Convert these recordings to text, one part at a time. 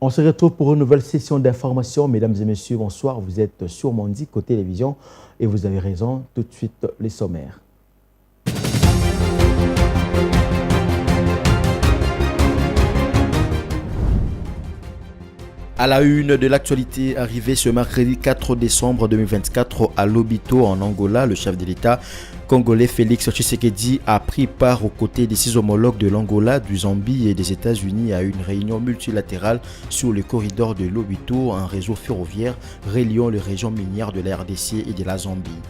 On se retrouve pour une nouvelle session d'information. Mesdames et messieurs, bonsoir. Vous êtes sur Mondico Télévision et vous avez raison. Tout de suite, les sommaires. À la une de l'actualité arrivée ce mercredi 4 décembre 2024 à Lobito en Angola, le chef de l'État congolais Félix Tshisekedi a pris part aux côtés de ses homologues de l'Angola, du Zambie et des États-Unis à une réunion multilatérale sur le corridor de Lobito, un réseau ferroviaire reliant les régions minières de la RDC et de la Zambie.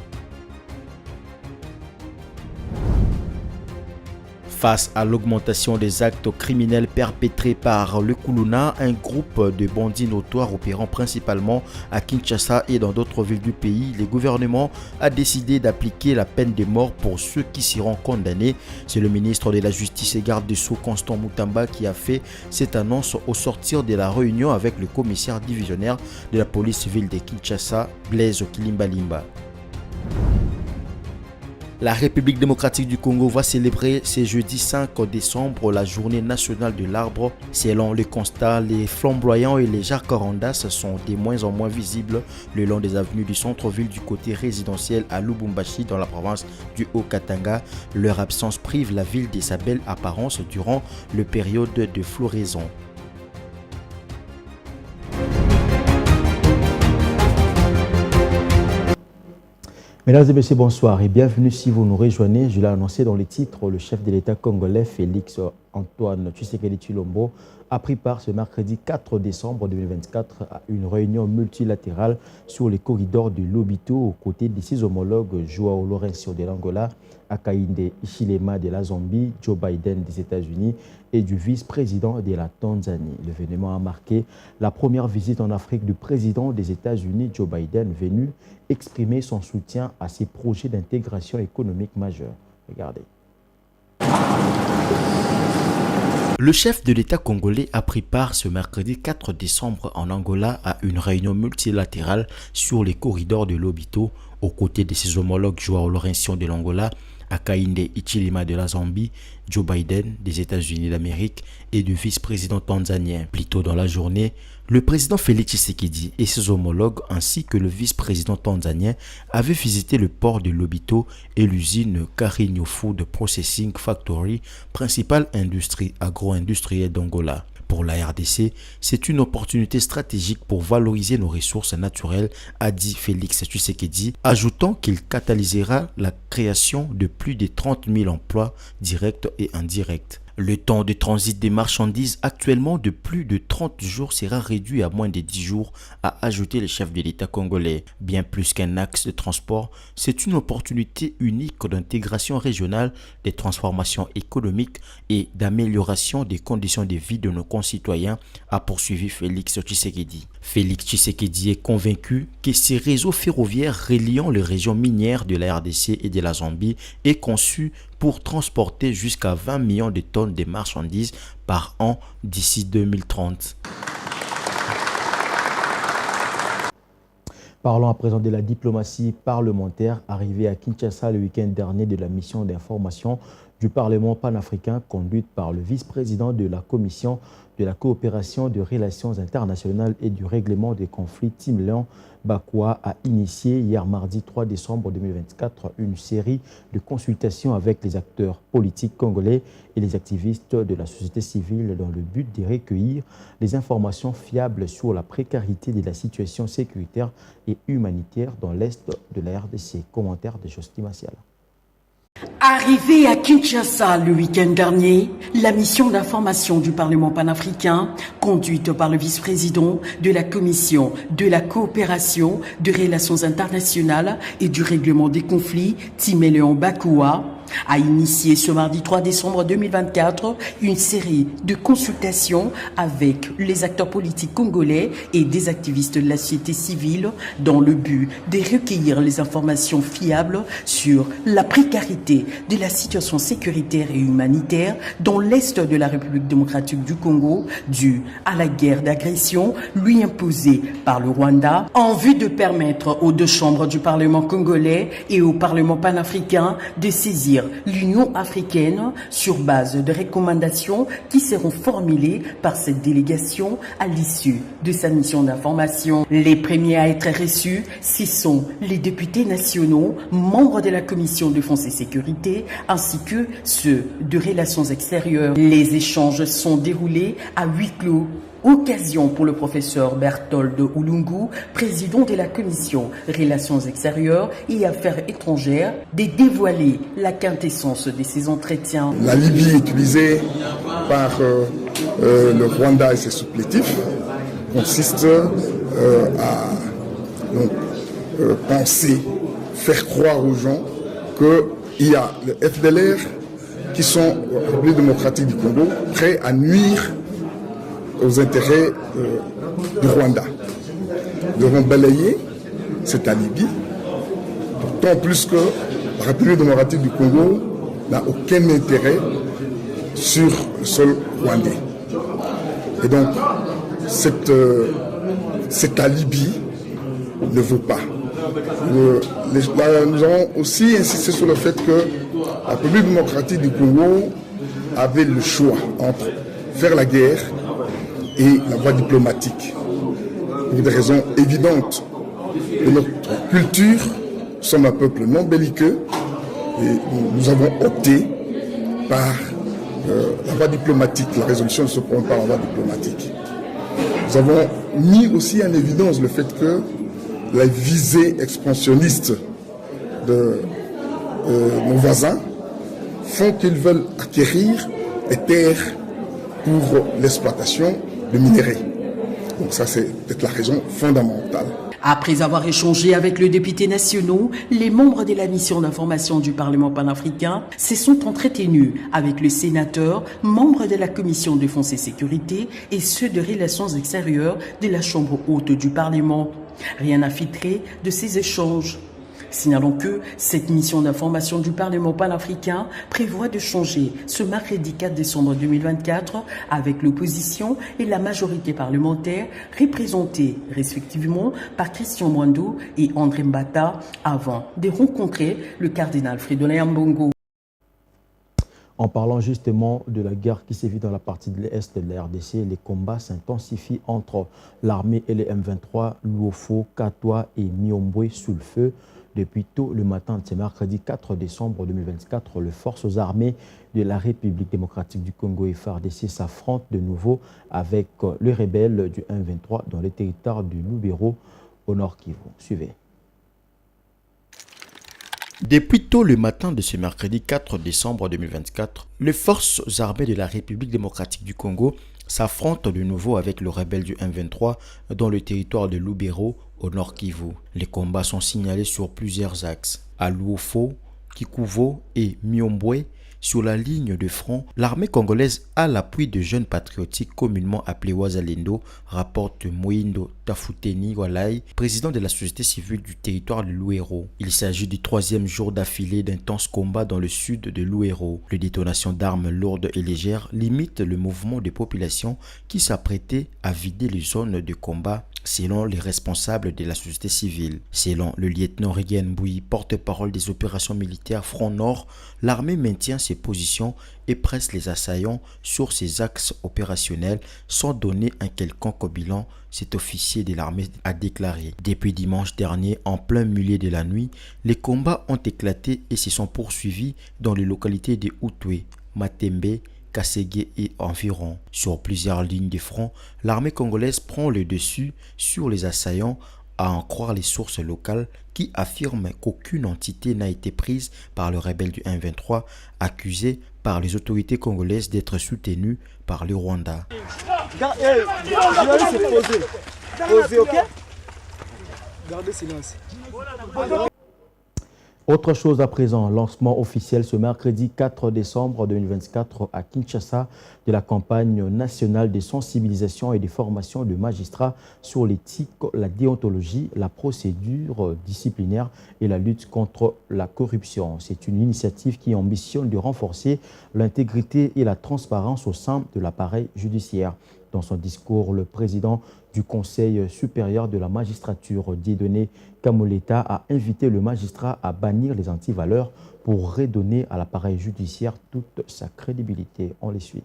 Face à l'augmentation des actes criminels perpétrés par le Kuluna, un groupe de bandits notoires opérant principalement à Kinshasa et dans d'autres villes du pays, le gouvernement a décidé d'appliquer la peine de mort pour ceux qui seront condamnés. C'est le ministre de la Justice et garde des Sceaux Constant Mutamba qui a fait cette annonce au sortir de la réunion avec le commissaire divisionnaire de la police civile de Kinshasa, Blaise Kilimbalimba. La République démocratique du Congo va célébrer ce jeudi 5 décembre la journée nationale de l'arbre. Selon le constat, les flamboyants et les jacarandas sont de moins en moins visibles le long des avenues du centre-ville du côté résidentiel à Lubumbashi dans la province du Haut-Katanga. Leur absence prive la ville de sa belle apparence durant la période de floraison. Mesdames et messieurs, bonsoir et bienvenue si vous nous rejoignez. Je l'ai annoncé dans les titres, le chef de l'État congolais Félix Antoine Tshisekedi Tshilombo a pris part ce mercredi 4 décembre 2024 à une réunion multilatérale sur les corridors de Lobito aux côtés de ses homologues Joao Lourenço de l'Angola, Hakainde Hichilema de la Zambie, Joe Biden des États-Unis et du vice-président de la Tanzanie. L'événement a marqué la première visite en Afrique du président des États-Unis, Joe Biden, venu exprimer son soutien à ces projets d'intégration économique majeurs. Regardez. Le chef de l'État congolais a pris part ce mercredi 4 décembre en Angola à une réunion multilatérale sur les corridors de Lobito aux côtés de ses homologues Joao Lourenço de l'Angola, Hakainde Hichilema de la Zambie, Joe Biden des États-Unis d'Amérique et du vice-président tanzanien. Plus tôt dans la journée, le président Félix Tshisekedi et ses homologues ainsi que le vice-président tanzanien avaient visité le port de Lobito et l'usine Carinho Food Processing Factory, principale industrie agro-industrielle d'Angola. Pour la RDC, c'est une opportunité stratégique pour valoriser nos ressources naturelles, a dit Félix Tshisekedi, ajoutant qu'il catalysera la création de plus de 30 000 emplois directs et indirects. Le temps de transit des marchandises actuellement de plus de 30 jours sera réduit à moins de 10 jours, a ajouté le chef de l'État congolais. Bien plus qu'un axe de transport, c'est une opportunité unique d'intégration régionale, de transformation économique et d'amélioration des conditions de vie de nos concitoyens, a poursuivi Félix Tshisekedi. Félix Tshisekedi est convaincu que ces réseaux ferroviaires reliant les régions minières de la RDC et de la Zambie est conçu pour transporter jusqu'à 20 millions de tonnes de marchandises par an d'ici 2030. Parlons à présent de la diplomatie parlementaire arrivée à Kinshasa le week-end dernier de la mission d'information du Parlement panafricain conduite par le vice-président de la Commission de la coopération des relations internationales et du règlement des conflits, Tim Léon Bakwa, a initié hier mardi 3 décembre 2024 une série de consultations avec les acteurs politiques congolais et les activistes de la société civile dans le but de recueillir les informations fiables sur la précarité de la situation sécuritaire et humanitaire dans l'est de la RDC. Commentaire de Josti Massiala. Arrivée à Kinshasa le week-end dernier, la mission d'information du Parlement panafricain, conduite par le vice-président de la Commission de la coopération des relations internationales et du règlement des conflits, Tim Léon Bakwa, a initié ce mardi 3 décembre 2024 une série de consultations avec les acteurs politiques congolais et des activistes de la société civile dans le but de recueillir les informations fiables sur la précarité de la situation sécuritaire et humanitaire dans l'est de la République démocratique du Congo due à la guerre d'agression lui imposée par le Rwanda en vue de permettre aux deux chambres du Parlement congolais et au Parlement panafricain de saisir saisir l'Union africaine sur base de recommandations qui seront formulées par cette délégation à l'issue de sa mission d'information. Les premiers à être reçus, ce sont les députés nationaux, membres de la Commission défense et sécurité, ainsi que ceux de relations extérieures. Les échanges sont déroulés à huis clos. Occasion pour le professeur Berthold Oulungu, président de la Commission Relations extérieures et Affaires étrangères, de dévoiler la quintessence de ces entretiens. La Libye utilisée par le Rwanda et ses supplétifs consiste à penser, faire croire aux gens qu'il y a le FDLR qui sont, République démocratique du Congo, prêts à nuire aux intérêts du Rwanda. Nous devons balayer cette alibi, d'autant plus que la République démocratique du Congo n'a aucun intérêt sur le sol rwandais. Et donc, cet alibi ne vaut pas. Nous avons aussi insisté sur le fait que la République démocratique du Congo avait le choix entre faire la guerre et la voie diplomatique, pour des raisons évidentes de notre culture. Nous sommes un peuple non belliqueux et nous avons opté par la voie diplomatique. La résolution ne se prend pas en voie diplomatique. Nous avons mis aussi en évidence le fait que la visée expansionniste de nos voisins font qu'ils veulent acquérir des terres pour l'exploitation de minerais. Donc ça, c'est peut-être la raison fondamentale. Après avoir échangé avec le député national, les membres de la mission d'information du Parlement panafricain se sont entretenus avec le sénateur, membre de la Commission défense et sécurité et ceux de relations extérieures de la Chambre haute du Parlement. Rien à filtrer de ces échanges. Signalons que cette mission d'information du Parlement panafricain prévoit de changer ce mercredi 4 décembre 2024 avec l'opposition et la majorité parlementaire représentée respectivement par Christian Mwando et André Mbata avant de rencontrer le cardinal Fridolin Ambongo. En parlant justement de la guerre qui sévit dans la partie de l'Est de la RDC, les combats s'intensifient entre l'armée et les M23, Luofo, Katwa et Miombwe sous le feu. Depuis tôt le matin de ce mercredi 4 décembre 2024, les forces armées de la République démocratique du Congo et FARDC s'affrontent de nouveau avec les rebelles du M23 dans le territoire du Lubero au nord Kivu. Suivez. Depuis tôt le matin de ce mercredi 4 décembre 2024, les forces armées de la République démocratique du Congo s'affrontent de nouveau avec le rebelle du M23 dans le territoire de Lubero au nord Kivu. Les combats sont signalés sur plusieurs axes. À Luofo, Kikuvo et Miombwe, sur la ligne de front, l'armée congolaise a l'appui de jeunes patriotiques communément appelés Wazalendo, rapporte Moindo Tafuteni Walai, président de la société civile du territoire de Luero. Il s'agit du troisième jour d'affilée d'intenses combats dans le sud de Luero. Les détonations d'armes lourdes et légères limitent le mouvement des populations qui s'apprêtaient à vider les zones de combat selon les responsables de la société civile. Selon le lieutenant Rigen Bouy, porte-parole des opérations militaires Front Nord, l'armée maintient ses positions et presse les assaillants sur ses axes opérationnels sans donner un quelconque bilan, cet officier de l'armée a déclaré. Depuis dimanche dernier, en plein milieu de la nuit, les combats ont éclaté et se sont poursuivis dans les localités de Outoué, Matembe, Kasségué et environ. Sur plusieurs lignes de front, l'armée congolaise prend le dessus sur les assaillants, à en croire les sources locales qui affirment qu'aucune entité n'a été prise par le rebelle du M23, accusé par les autorités congolaises d'être soutenu par le Rwanda. Gardez silence. Autre chose à présent, lancement officiel ce mercredi 4 décembre 2024 à Kinshasa de la campagne nationale de sensibilisation et de formation de magistrats sur l'éthique, la déontologie, la procédure disciplinaire et la lutte contre la corruption. C'est une initiative qui ambitionne de renforcer l'intégrité et la transparence au sein de l'appareil judiciaire. Dans son discours, le président du Conseil supérieur de la magistrature, Dieudonné Kamoleta, a invité le magistrat à bannir les antivaleurs pour redonner à l'appareil judiciaire toute sa crédibilité. On les suit.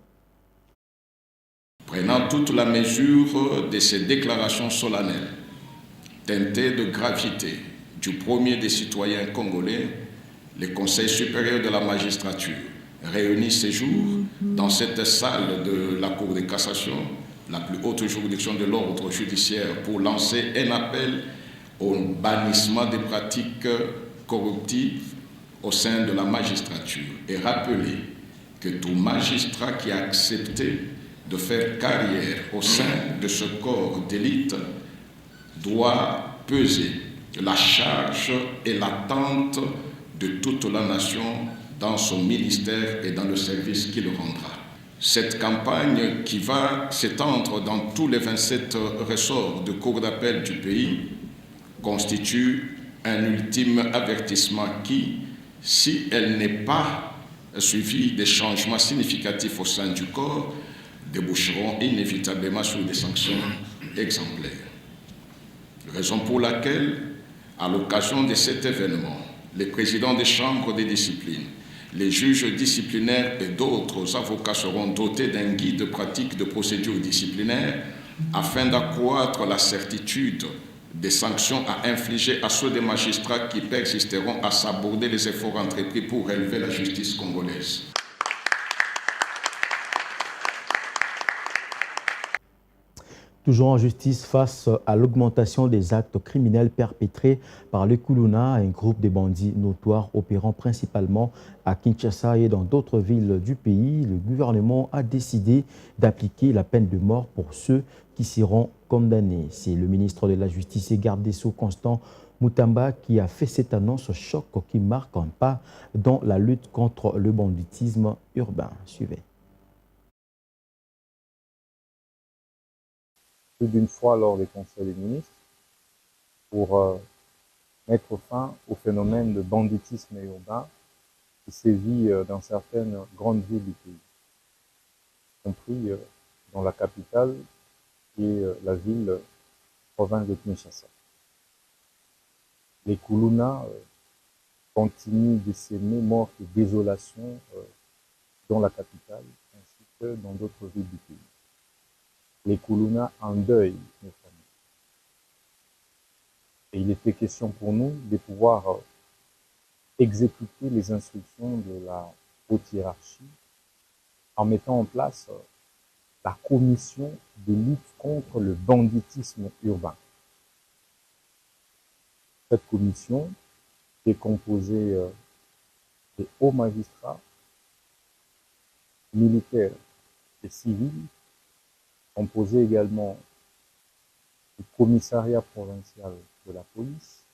Prenant toute la mesure de ces déclarations solennelles, teintées de gravité du premier des citoyens congolais, le Conseil supérieur de la magistrature, réuni ce jour dans cette salle de la Cour de cassation, la plus haute juridiction de l'ordre judiciaire, pour lancer un appel au bannissement des pratiques corruptives au sein de la magistrature et rappeler que tout magistrat qui a accepté de faire carrière au sein de ce corps d'élite doit peser la charge et l'attente de toute la nation dans son ministère et dans le service qu'il rendra. Cette campagne qui va s'étendre dans tous les 27 ressorts de cour d'appel du pays constitue un ultime avertissement qui, si elle n'est pas suivie des changements significatifs au sein du corps, déboucheront inévitablement sur des sanctions exemplaires. Raison pour laquelle, à l'occasion de cet événement, les présidents des chambres des disciplines, les juges disciplinaires et d'autres avocats seront dotés d'un guide pratique de procédure disciplinaire afin d'accroître la certitude des sanctions à infliger à ceux des magistrats qui persisteront à saborder les efforts entrepris pour relever la justice congolaise. Toujours en justice face à l'augmentation des actes criminels perpétrés par les Kuluna, un groupe de bandits notoires opérant principalement à Kinshasa et dans d'autres villes du pays, le gouvernement a décidé d'appliquer la peine de mort pour ceux qui seront condamnés. C'est le ministre de la Justice et garde des Sceaux Constant Mutamba qui a fait cette annonce choc qui marque un pas dans la lutte contre le banditisme urbain. Suivez. Plus d'une fois lors des conseils des ministres pour mettre fin au phénomène de banditisme urbain qui sévit dans certaines grandes villes du pays, y compris dans la capitale qui est la ville province de Kinshasa. Les Kuluna continuent de s'aimer mort et désolation dans la capitale ainsi que dans d'autres villes du pays. Les Kuluna endeuillent nos familles. Et il était question pour nous de pouvoir exécuter les instructions de la haute hiérarchie en mettant en place la commission de lutte contre le banditisme urbain. Cette commission est composée des hauts magistrats, militaires et civils, composée également du commissariat provincial de la police,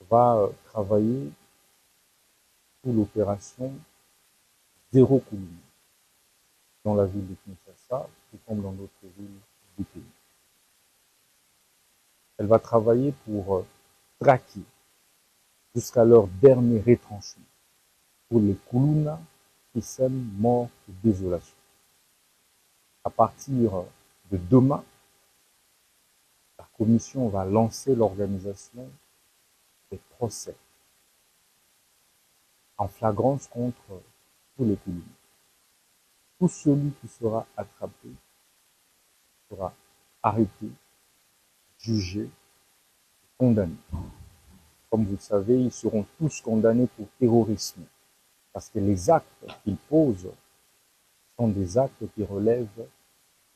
va travailler sur l'opération Zéro Kuluna dans la ville de Kinshasa, tout comme dans d'autres villes du pays. Elle va travailler pour traquer jusqu'à leur dernier retranchement pour les Kuluna qui sèment mort et désolation. À partir de demain, la commission va lancer l'organisation des procès en flagrance contre tous les Kuluna. Tout celui qui sera attrapé sera arrêté, jugé, condamné. Comme vous le savez, ils seront tous condamnés pour terrorisme, parce que les actes qu'ils posent sont des actes qui relèvent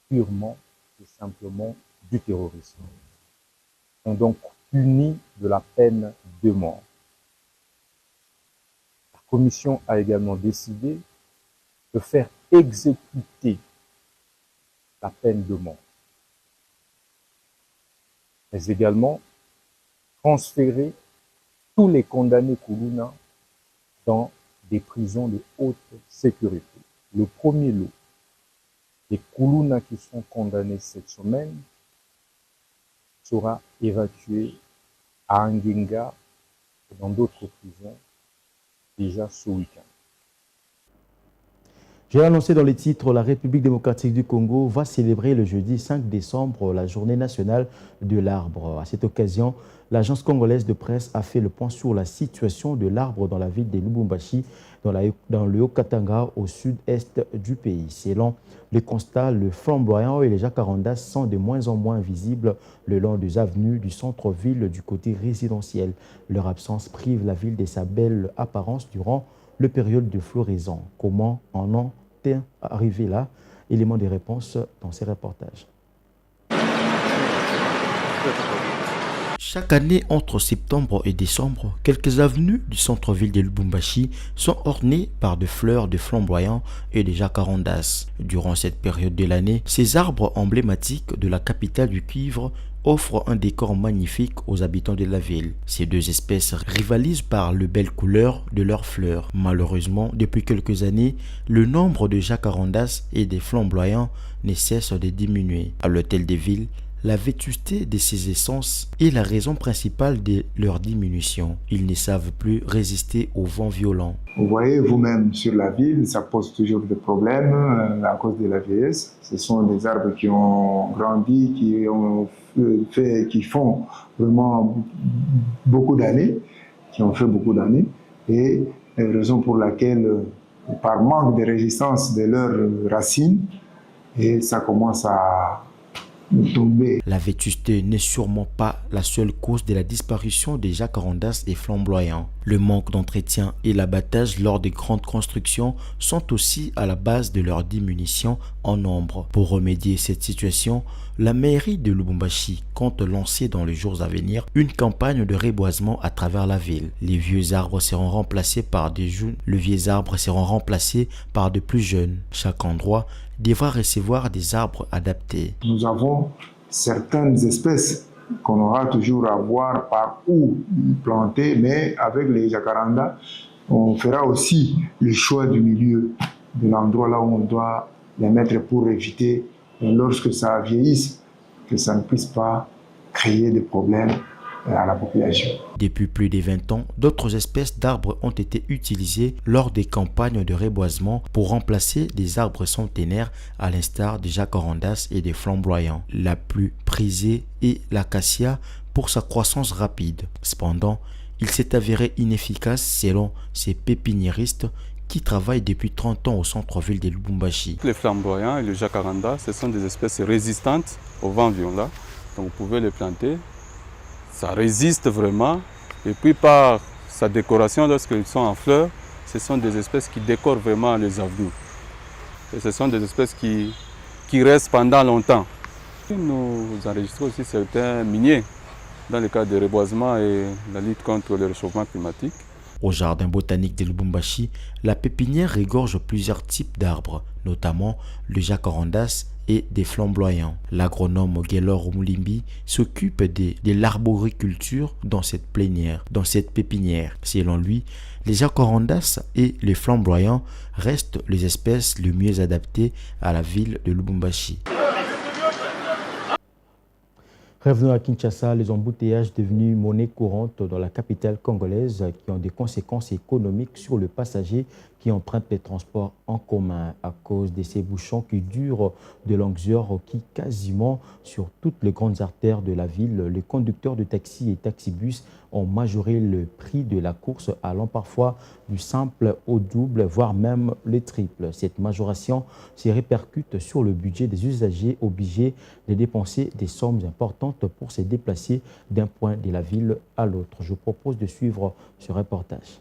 purement et simplement du terrorisme. Ils sont donc punis de la peine de mort. La commission a également décidé de faire exécuter la peine de mort, mais également transférer tous les condamnés Kuluna dans des prisons de haute sécurité. Le premier lot des Kuluna qui sont condamnés cette semaine sera évacué à Anginga et dans d'autres prisons déjà ce week-end. J'ai annoncé dans les titres, la République démocratique du Congo va célébrer le jeudi 5 décembre la journée nationale de l'arbre. À cette occasion, l'agence congolaise de presse a fait le point sur la situation de l'arbre dans la ville de Lubumbashi, dans le Haut-Katanga, au sud-est du pays. Selon les constats, le flamboyant et les jacarandas sont de moins en moins visibles le long des avenues du centre-ville du côté résidentiel. Leur absence prive la ville de sa belle apparence durant la période de floraison. Comment en est arrivé là? Élément de réponse dans ces reportages. Chaque année, entre septembre et décembre, quelques avenues du centre-ville de Lubumbashi sont ornées par des fleurs de flamboyants et des jacarandas. Durant cette période de l'année, ces arbres emblématiques de la capitale du cuivre offrent un décor magnifique aux habitants de la ville. Ces deux espèces rivalisent par les belles couleurs de leurs fleurs. Malheureusement, depuis quelques années, le nombre de jacarandas et des flamboyants ne cesse de diminuer. À l'hôtel de ville, la vétusté de ces essences est la raison principale de leur diminution. Ils ne savent plus résister aux vents violents. Vous voyez vous-même sur la ville, ça pose toujours des problèmes à cause de la vieillesse. Ce sont des arbres qui ont grandi, qui font vraiment beaucoup d'années, qui ont fait beaucoup d'années, et la raison pour laquelle, par manque de résistance de leurs racines, et ça commence à tomber. La vétusté n'est sûrement pas la seule cause de la disparition des jacarandas et flamboyants. Le manque d'entretien et l'abattage lors des grandes constructions sont aussi à la base de leur diminution en nombre. Pour remédier à cette situation, la mairie de Lubumbashi compte lancer dans les jours à venir une campagne de reboisement à travers la ville. Les vieux arbres seront remplacés par des jeunes. Les vieux arbres seront remplacés par de plus jeunes. Chaque endroit devra recevoir des arbres adaptés. Nous avons certaines espèces qu'on aura toujours à voir par où planter, mais avec les jacarandas, on fera aussi le choix du milieu, de l'endroit là où on doit les mettre pour éviter, lorsque ça vieillisse, que ça ne puisse pas créer des problèmes à la population. Depuis plus de 20 ans, d'autres espèces d'arbres ont été utilisées lors des campagnes de reboisement pour remplacer des arbres centenaires à l'instar des jacarandas et des flamboyants. La plus prisée est l'acacia pour sa croissance rapide. Cependant, il s'est avéré inefficace selon ces pépiniéristes qui travaillent depuis 30 ans au centre-ville de Lubumbashi. Les flamboyants et les jacarandas, ce sont des espèces résistantes aux vents violents. Donc vous pouvez les planter. Ça résiste vraiment. Et puis par sa décoration, lorsqu'ils sont en fleurs, ce sont des espèces qui décorent vraiment les avenues. Et ce sont des espèces qui restent pendant longtemps. Nous enregistrons aussi certains miniers dans le cadre du reboisement et la lutte contre le réchauffement climatique. Au jardin botanique de Lubumbashi, la pépinière regorge plusieurs types d'arbres, notamment le jacarandas et des flamboyants. L'agronome Gelor Moulimbi s'occupe de l'arboriculture dans cette pépinière. Selon lui, les jacarandas et les flamboyants restent les espèces les mieux adaptées à la ville de Lubumbashi. Revenons à Kinshasa, les embouteillages devenus monnaie courante dans la capitale congolaise qui ont des conséquences économiques sur le passager qui emprunte les transports en commun à cause de ces bouchons qui durent de longues heures qui quasiment sur toutes les grandes artères de la ville. Les conducteurs de taxi et taxibus ont majoré le prix de la course allant parfois du simple au double, voire même le triple. Cette majoration se répercute sur le budget des usagers obligés de dépenser des sommes importantes pour se déplacer d'un point de la ville à l'autre. Je vous propose de suivre ce reportage.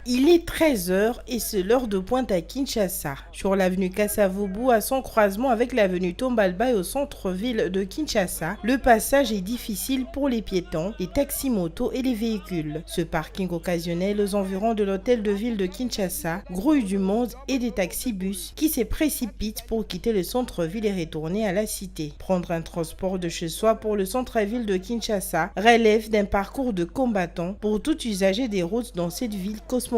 Il est 13h et c'est l'heure de pointe à Kinshasa. Sur l'avenue Kasavubu, à son croisement avec l'avenue Tombalbaye au centre-ville de Kinshasa, le passage est difficile pour les piétons, les taxis-motos et les véhicules. Ce parking occasionnel aux environs de l'hôtel de ville de Kinshasa grouille du monde et des taxis-bus qui se précipitent pour quitter le centre-ville et retourner à la cité. Prendre un transport de chez soi pour le centre-ville de Kinshasa relève d'un parcours de combattant pour tout usager des routes dans cette ville cosmopolite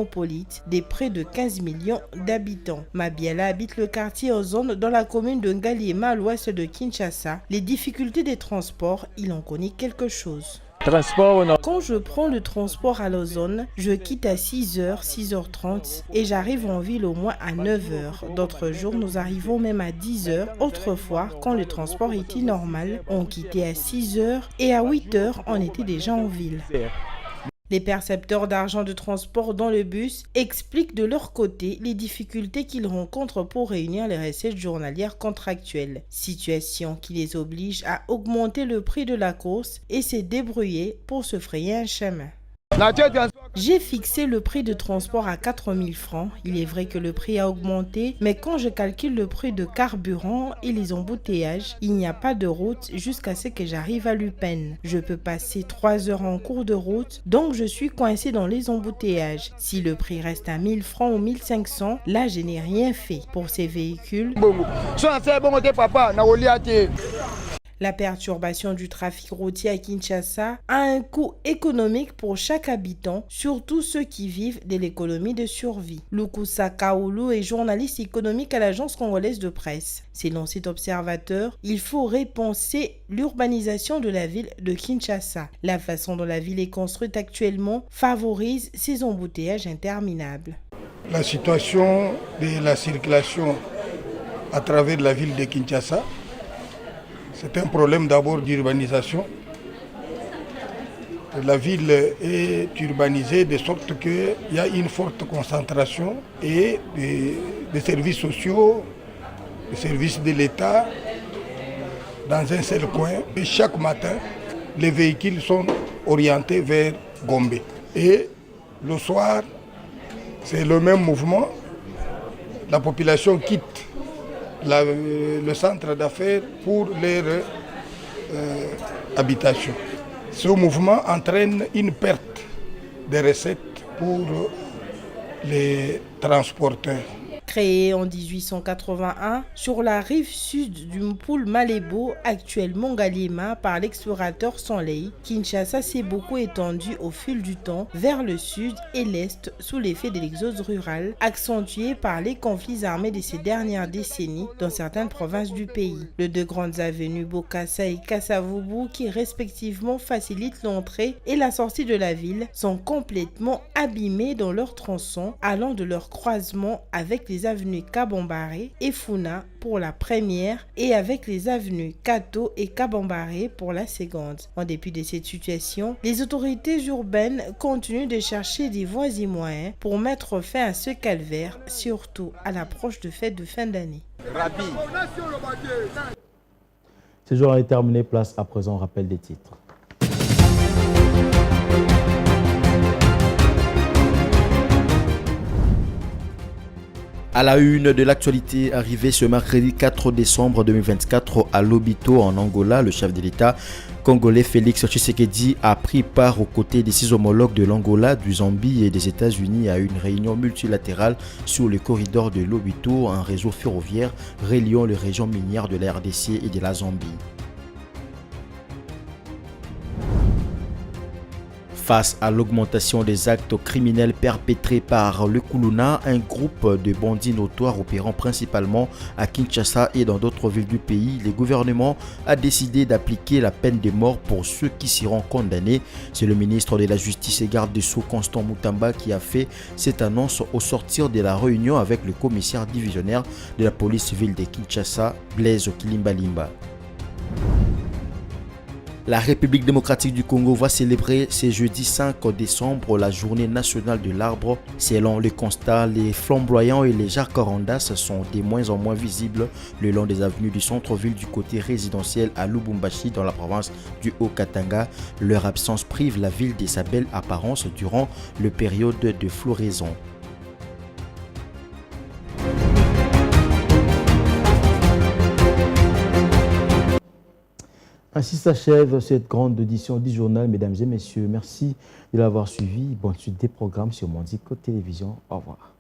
des près de 15 millions d'habitants. Mabiala habite le quartier Ozone dans la commune de Ngaliema à l'ouest de Kinshasa. Les difficultés des transports, il en connaît quelque chose. Quand je prends le transport à l'Ozone, je quitte à 6h, 6h30 et j'arrive en ville au moins à 9h. D'autres jours, nous arrivons même à 10h. Autrefois, quand le transport était normal, on quittait à 6h et à 8h, on était déjà en ville. Les percepteurs d'argent de transport dans le bus expliquent de leur côté les difficultés qu'ils rencontrent pour réunir les recettes journalières contractuelles, situation qui les oblige à augmenter le prix de la course et se débrouiller pour se frayer un chemin. J'ai fixé le prix de transport à 4 000 francs. Il est vrai que le prix a augmenté, mais quand je calcule le prix de carburant et les embouteillages, il n'y a pas de route jusqu'à ce que j'arrive à Lupin. Je peux passer 3 heures en cours de route, donc je suis coincé dans les embouteillages. Si le prix reste à 1000 francs ou 1500, là je n'ai rien fait pour ces véhicules. La perturbation du trafic routier à Kinshasa a un coût économique pour chaque habitant, surtout ceux qui vivent de l'économie de survie. Lukusa Kaoulou est journaliste économique à l'agence congolaise de presse. Selon cet observateur, il faut repenser l'urbanisation de la ville de Kinshasa. La façon dont la ville est construite actuellement favorise ces embouteillages interminables. La situation de la circulation à travers la ville de Kinshasa, c'est un problème d'abord d'urbanisation. La ville est urbanisée de sorte qu'il y a une forte concentration et des services sociaux, des services de l'État dans un seul coin. Et chaque matin, les véhicules sont orientés vers Gombe. Et le soir, c'est le même mouvement. La population quitte le centre d'affaires pour leur habitation. Ce mouvement entraîne une perte de recettes pour les transporteurs. Créé en 1881 sur la rive sud du Mpul Malebo, actuellement Galima, par l'explorateur Sonley, Kinshasa s'est beaucoup étendu au fil du temps vers le sud et l'est sous l'effet de l'exode rural, accentué par les conflits armés de ces dernières décennies dans certaines provinces du pays. Les deux grandes avenues Bokassa et Kasavubu, qui respectivement facilitent l'entrée et la sortie de la ville, sont complètement abîmées dans leur tronçon, allant de leur croisement avec les avenues Kabambare et Funa pour la première et avec les avenues Kato et Kabambare pour la seconde. En dépit de cette situation, les autorités urbaines continuent de chercher des voies et moyens pour mettre fin à ce calvaire, surtout à l'approche de fêtes de fin d'année. Ce jour est terminé, place à présent au rappel des titres. À la une de l'actualité arrivée ce mercredi 4 décembre 2024 à Lobito en Angola, le chef de l'État congolais Félix Tshisekedi a pris part aux côtés de ses homologues de l'Angola, du Zambie et des États-Unis à une réunion multilatérale sur le corridor de Lobito, un réseau ferroviaire reliant les régions minières de la RDC et de la Zambie. Face à l'augmentation des actes criminels perpétrés par le Kuluna, un groupe de bandits notoires opérant principalement à Kinshasa et dans d'autres villes du pays, le gouvernement a décidé d'appliquer la peine de mort pour ceux qui seront condamnés. C'est le ministre de la Justice et garde des Sceaux Constant Mutamba qui a fait cette annonce au sortir de la réunion avec le commissaire divisionnaire de la police civile de Kinshasa, Blaise Kilimbalimba. La République démocratique du Congo va célébrer ce jeudi 5 décembre la journée nationale de l'arbre. Selon le constat, les flamboyants et les jacarandas sont de moins en moins visibles le long des avenues du centre-ville du côté résidentiel à Lubumbashi dans la province du Haut-Katanga. Leur absence prive la ville de sa belle apparence durant la période de floraison. Ainsi s'achève cette grande édition du journal, mesdames et messieurs. Merci de l'avoir suivi. Bonne suite des programmes sur Mondico Télévision. Au revoir.